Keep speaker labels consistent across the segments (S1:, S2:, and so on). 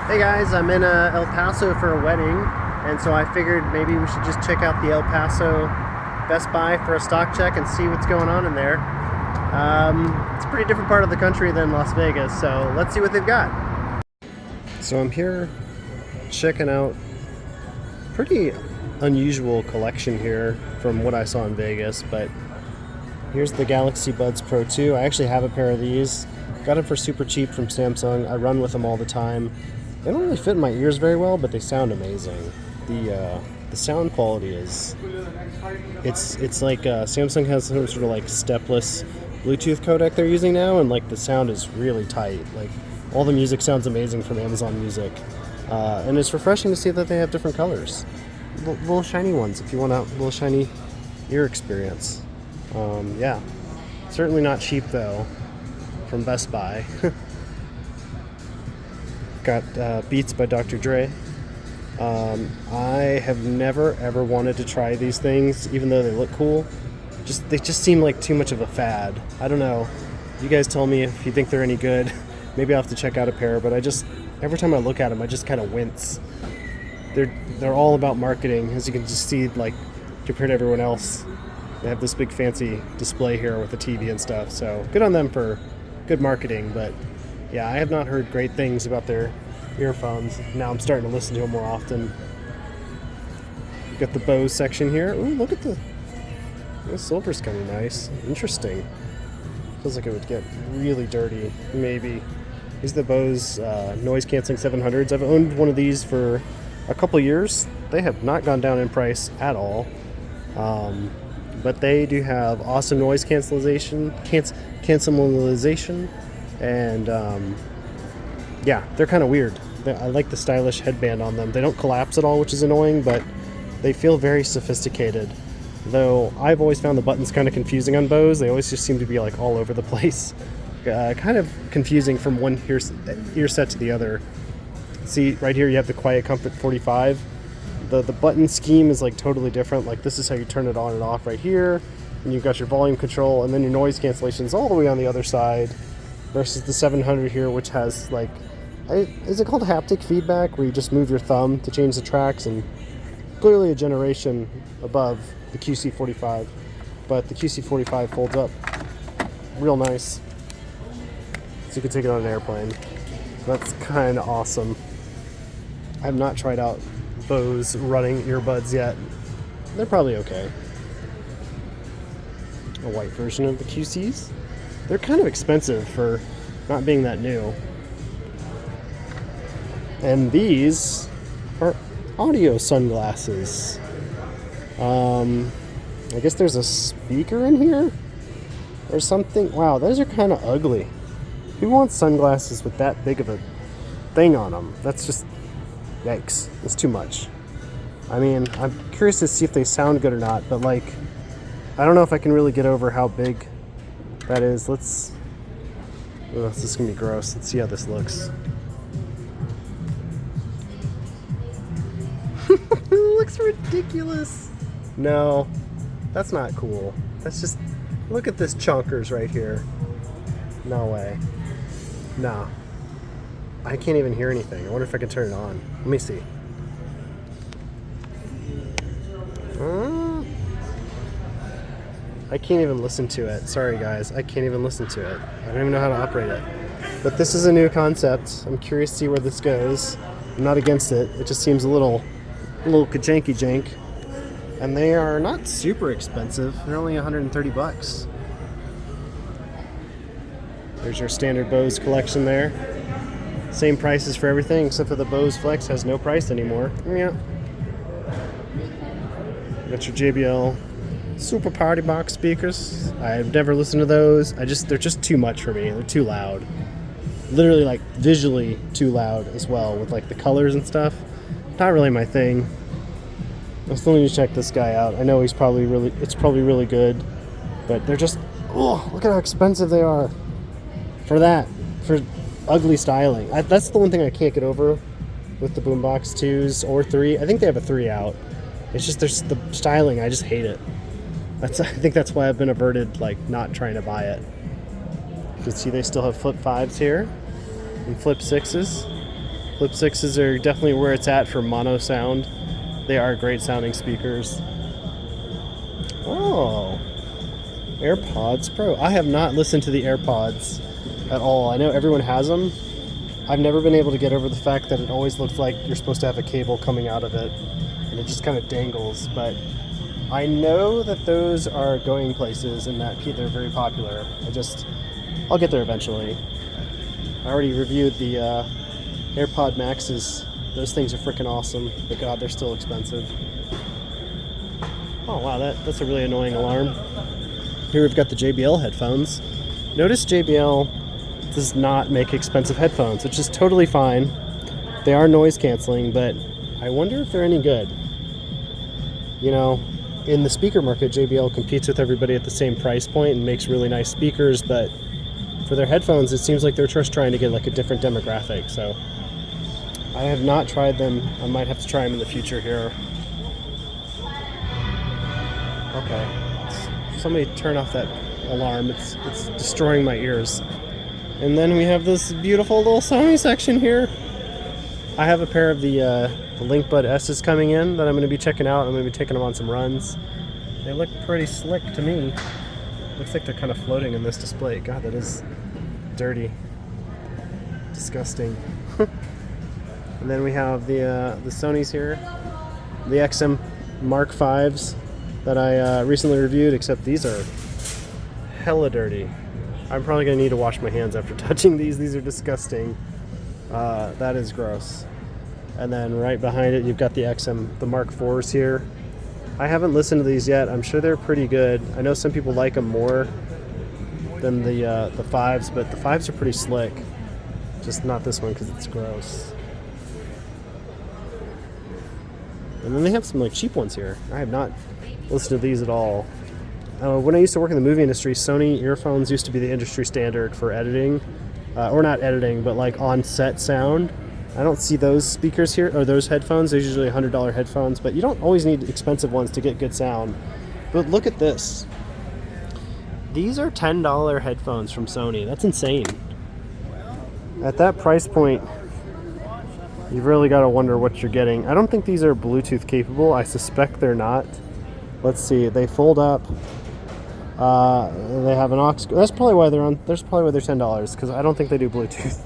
S1: Hey guys, I'm in El Paso for a wedding, and so I figured maybe we should just check out the El Paso Best Buy for a stock check and see what's going on in there. It's a pretty different part of the country than Las Vegas, so let's see what they've got. So I'm here checking out pretty unusual collection here from what I saw in Vegas, but here's the Galaxy Buds Pro 2. I actually have a pair of these. Got them for super cheap from Samsung. I run with them all the time. They don't really fit in my ears very well, but they sound amazing. The sound quality is it's like Samsung has some sort of like stepless Bluetooth codec they're using now, and like the sound is really tight. Like all the music sounds amazing from Amazon Music, and it's refreshing to see that they have different colors, little shiny ones if you want a little shiny ear experience. Yeah, certainly not cheap though. From Best Buy. Got Beats by Dr. Dre. I have never ever wanted to try these things, even though they look cool. They just seem like too much of a fad. I don't know. You guys tell me if you think they're any good. Maybe I'll have to check out a pair, but every time I look at them, I just kind of wince. They're all about marketing, as you can just see, like compared to everyone else. They have this big fancy display here with the TV and stuff, so good on them for good marketing, but yeah, I have not heard great things about their earphones. Now I'm starting to listen to them more often. Got the Bose section here. Ooh, look at the silver's kind of nice. Interesting. Feels like it would get really dirty, maybe. These are the Bose noise canceling 700s. I've owned one of these for a couple years. They have not gone down in price at all. But they do have awesome noise cancellation, and yeah, they're kind of weird. I like the stylish headband on them. They don't collapse at all, which is annoying, but they feel very sophisticated. Though I've always found the buttons kind of confusing on Bose. They always just seem to be like all over the place. Kind of confusing from one ear set to the other. See, right here you have the Quiet Comfort 45. The button scheme is like totally different. Like this is how you turn it on and off right here, and you've got your volume control, and then your noise cancellation is all the way on the other side, versus the 700 here, which has like, is it called haptic feedback, where you just move your thumb to change the tracks, and clearly a generation above the QC45, but the QC45 folds up real nice, so you can take it on an airplane. That's kind of awesome. I have not tried out Bose running earbuds yet. They're probably okay. A white version of the QCs. They're kind of expensive for not being that new. And these are audio sunglasses. I guess there's a speaker in here or something. Wow, those are kind of ugly. Who wants sunglasses with that big of a thing on them? That's just, yikes, it's too much. I mean, I'm curious to see if they sound good or not, but like, I don't know if I can really get over how big that is. This is gonna be gross. Let's see how this looks. It looks ridiculous. No, that's not cool. That's just, look at this chunkers right here. No way. No. I can't even hear anything. I wonder if I can turn it on. Let me see. I can't even listen to it. Sorry guys, I can't even listen to it. I don't even know how to operate it. But this is a new concept. I'm curious to see where this goes. I'm not against it. It just seems a little kajanky jank. And they are not super expensive. They're only $130. There's your standard Bose collection there. Same prices for everything except for the Bose Flex has no price anymore. Yeah. Got your JBL Super Party Box speakers. I've never listened to those. They're just too much for me. They're too loud. Literally like visually too loud as well, with like the colors and stuff. Not really my thing. I still need to check this guy out. I know it's probably really good, but they're just, oh, look at how expensive they are for ugly styling. That's the one thing I can't get over with the Boombox 2s or 3. I think they have a 3 out. It's just there's the styling. I just hate it. I think that's why I've been averted, like not trying to buy it. You can see they still have Flip 5s here and Flip 6s. Flip 6s are definitely where it's at for mono sound. They are great sounding speakers. Oh, AirPods Pro. I have not listened to the AirPods at all. I know everyone has them. I've never been able to get over the fact that it always looks like you're supposed to have a cable coming out of it, and it just kind of dangles. But I know that those are going places and that they're very popular. I'll get there eventually. I already reviewed the AirPod Maxes. Those things are freaking awesome, but God, they're still expensive. Oh wow, that's a really annoying alarm. Here we've got the JBL headphones. Notice JBL does not make expensive headphones, which is totally fine. They are noise canceling, but I wonder if they're any good. You know, in the speaker market, JBL competes with everybody at the same price point and makes really nice speakers, but for their headphones, it seems like they're just trying to get like a different demographic. So I have not tried them. I might have to try them in the future here. Okay, somebody turn off that alarm. It's destroying my ears. And then we have this beautiful little Sony section here. I have a pair of the LinkBud S's coming in that I'm going to be checking out. I'm going to be taking them on some runs. They look pretty slick to me. Looks like they're kind of floating in this display. God, that is dirty. Disgusting. And then we have the Sonys here. The XM Mark V's that I recently reviewed, except these are hella dirty. I'm probably going to need to wash my hands after touching these. These are disgusting. That is gross. And then right behind it, you've got the Mark IVs here. I haven't listened to these yet. I'm sure they're pretty good. I know some people like them more than the 5s, but the 5s are pretty slick. Just not this one because it's gross. And then they have some like cheap ones here. I have not listened to these at all. When I used to work in the movie industry, Sony earphones used to be the industry standard for editing. Or not editing, but like on-set sound. I don't see those speakers here, or those headphones. They're usually $100 headphones, but you don't always need expensive ones to get good sound. But look at this. These are $10 headphones from Sony. That's insane. At that price point, you've really got to wonder what you're getting. I don't think these are Bluetooth capable. I suspect they're not. Let's see. They fold up. They have an aux. That's probably why they're on. That's probably why they're $10, because I don't think they do Bluetooth.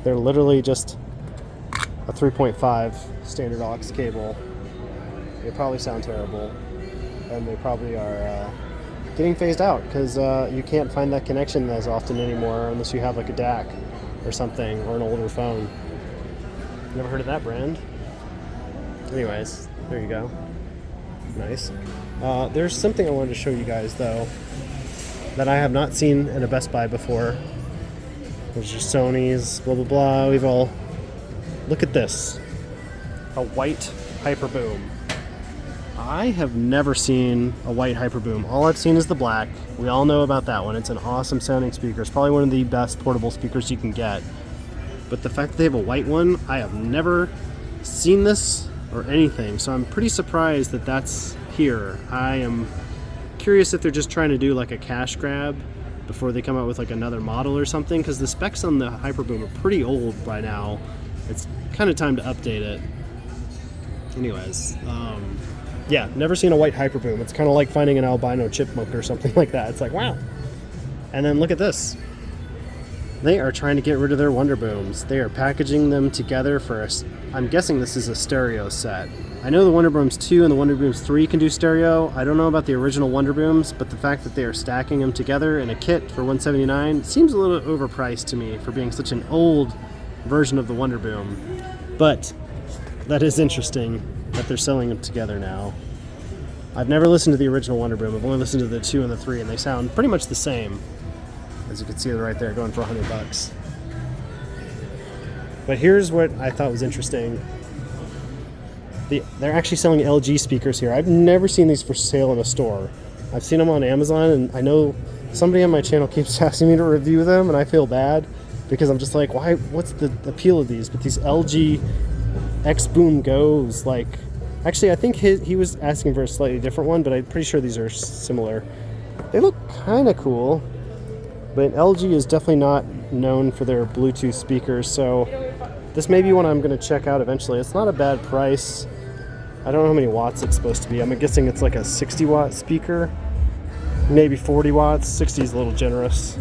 S1: They're literally just a 3.5 standard aux cable. They probably sound terrible, and they probably are getting phased out because you can't find that connection as often anymore unless you have like a DAC or something, or an older phone. Never heard of that brand. Anyways, there you go. Nice. There's something I wanted to show you guys though that I have not seen in a Best Buy before. There's your Sonys, blah blah blah. We've all look at this, a white Hyperboom. I have never seen a white Hyperboom. All I've seen is the black. We all know about that one. It's an awesome sounding speaker. It's probably one of the best portable speakers you can get. But the fact that they have a white one, I have never seen this or anything. So I'm pretty surprised that that's here. I am curious if they're just trying to do like a cash grab before they come out with like another model or something, because the specs on the Hyperboom are pretty old by now. It's kind of time to update it. Anyways, yeah, never seen a white Hyperboom. It's kind of like finding an albino chipmunk or something like that. It's like, wow. And then look at this. They are trying to get rid of their Wonderbooms. They are packaging them together for a, I'm guessing this is a stereo set. I know the Wonderbooms 2 and the Wonderbooms 3 can do stereo. I don't know about the original Wonderbooms, but the fact that they are stacking them together in a kit for $179 seems a little overpriced to me for being such an old version of the Wonderboom. But that is interesting that they're selling them together now. I've never listened to the original Wonderboom. I've only listened to the 2 and the 3, and they sound pretty much the same. As you can see right there, going for $100. But here's what I thought was interesting. They're actually selling LG speakers here. I've never seen these for sale in a store. I've seen them on Amazon, and I know somebody on my channel keeps asking me to review them, and I feel bad because I'm just like, why? What's the appeal of these? But these LG X Boom Go's, like, actually, I think he was asking for a slightly different one, but I'm pretty sure these are similar. They look kind of cool, but LG is definitely not known for their Bluetooth speakers, so This may be one I'm going to check out eventually. It's not a bad price. I don't know how many watts it's supposed to be. I'm guessing it's like a 60 watt speaker, maybe 40 watts. 60 is a little generous.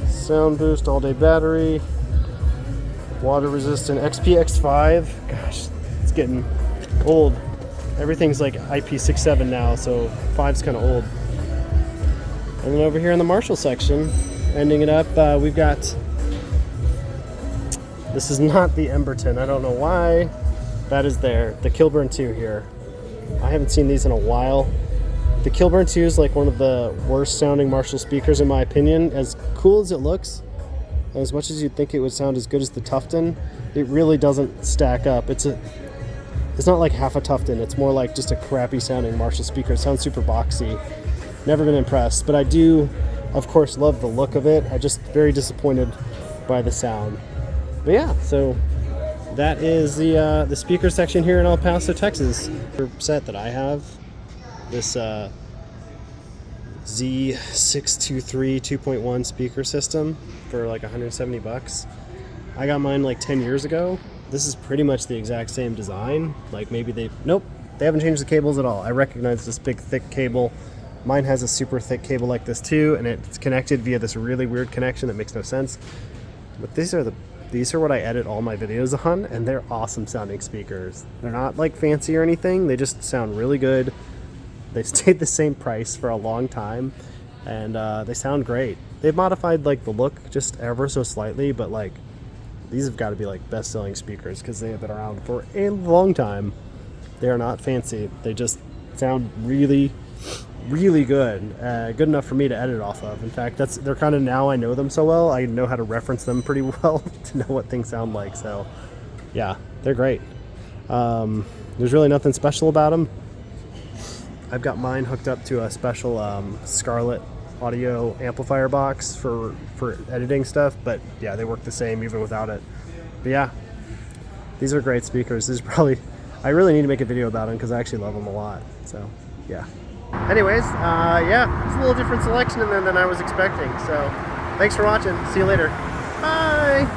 S1: Sound boost, all day battery, water resistant, XPX5. Gosh, it's getting old. Everything's like IP67 now, so 5's kind of old. And then over here in the Marshall section, ending it up, we've got, this is not the Emberton. I don't know why that is there. The Kilburn 2 here. I haven't seen these in a while. The Kilburn 2 is like one of the worst sounding Marshall speakers in my opinion. As cool as it looks, as much as you'd think it would sound as good as the Tufton, it really doesn't stack up. It's not like half a Tufton. It's more like just a crappy sounding Marshall speaker. It sounds super boxy. Never been impressed, but I do, of course, love the look of it. I'm just very disappointed by the sound. But yeah, so that is the speaker section here in El Paso, Texas. The set that I have, this Z623 2.1 speaker system for like 170 bucks. I got mine like 10 years ago. This is pretty much the exact same design. Like maybe nope, they haven't changed the cables at all. I recognize this big thick cable. Mine has a super thick cable like this too, and it's connected via this really weird connection that makes no sense. But these are what I edit all my videos on, and they're awesome sounding speakers. They're not like fancy or anything, they just sound really good. They've stayed the same price for a long time, and they sound great. They've modified like the look just ever so slightly, but like these have got to be like best-selling speakers because they have been around for a long time. They are not fancy. They just sound really, really good. Good enough for me to edit off of. In fact, they're kind of, now I know them so well, I know how to reference them pretty well to know what things sound like. So yeah, they're great. There's really nothing special about them. I've got mine hooked up to a special Scarlett audio amplifier box for editing stuff, but yeah, they work the same even without it. But yeah, these are great speakers. This is probably, I really need to make a video about them because I actually love them a lot. So yeah. Anyways, yeah, it's a little different selection than I was expecting. So thanks for watching. See you later. Bye.